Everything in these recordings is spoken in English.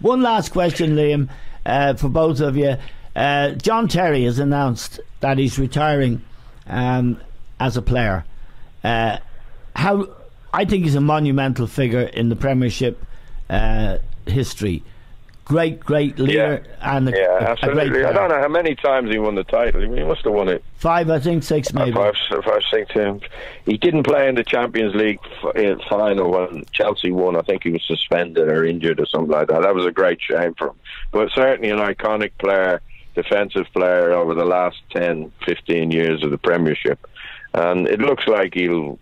One last question, Liam, for both of you. John Terry has announced that he's retiring as a player. How I think he's a monumental figure in the Premiership history. Great leader, and absolutely. A great I don't know how many times he won the title. He must have won it 5, I think 6, maybe. 5, 6 times. He didn't play in the Champions League final when Chelsea won. I think he was suspended or injured or something like that. That was a great shame for him. But certainly an iconic player, defensive player over the last 10, 15 years of the Premiership. And it looks like he'll,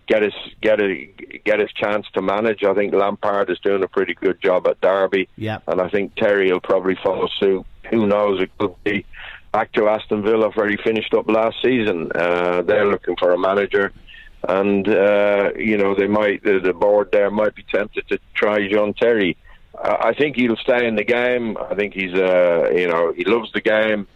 get his chance to manage. I think Lampard is doing a pretty good job at Derby, and I think Terry will probably follow suit. Who knows? It could be back to Aston Villa where he finished up last season. They're looking for a manager, and the board there might be tempted to try John Terry. I think he'll stay in the game. I think he's he loves the game.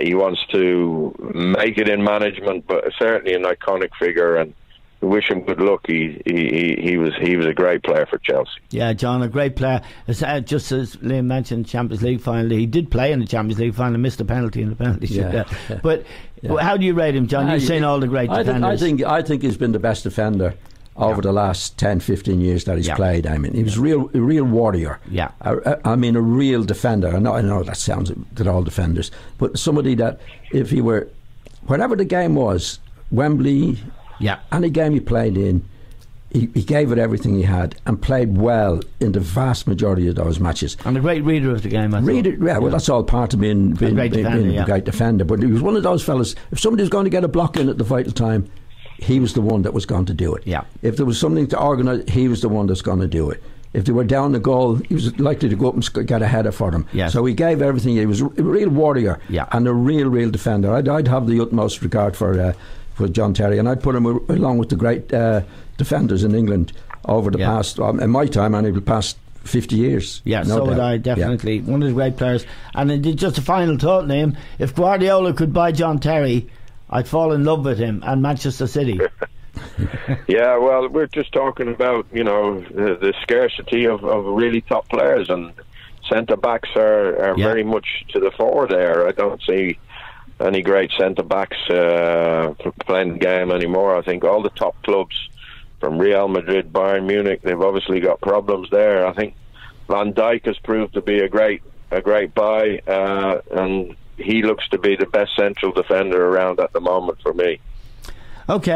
He wants to make it in management, but certainly an iconic figure, and we wish him good luck. He was a great player for Chelsea. Yeah, John, a great player. Just as Liam mentioned, Champions League final, he did play in the Champions League final, missed a penalty in the penalty shoot. But how do you rate him, John? You've seen all the great defenders. I think he's been the best defender over the last 10, 15 years that he's played. I mean, he was a real warrior. Yeah. A real defender. I know that sounds that all defenders, but somebody that if he were, whatever the game was, Wembley, any game he played in, he gave it everything he had and played well in the vast majority of those matches. And a great reader of the game. Well, that's all part of being a great defender. But he was one of those fellas. If somebody was going to get a block in at the vital time, he was the one that was going to do it. If there was something to organise, he was the one that's going to do it. If they were down the goal, he was likely to go up and get a header for them. So he gave everything. He was a real warrior and a real defender. I'd have the utmost regard for John Terry, and I'd put him along with the great defenders in England over the past, in my time, and the past 50 years. So would I, definitely. One of the great players. And just a final thought, Liam, if Guardiola could buy John Terry, I'd fall in love with him and Manchester City. Well, we're just talking about the scarcity of really top players, and centre backs are very much to the fore there. I don't see any great centre backs playing the game anymore. I think all the top clubs, from Real Madrid, Bayern Munich, they've obviously got problems there. I think Van Dijk has proved to be a great buy, and he looks to be the best central defender around at the moment for me. Okay.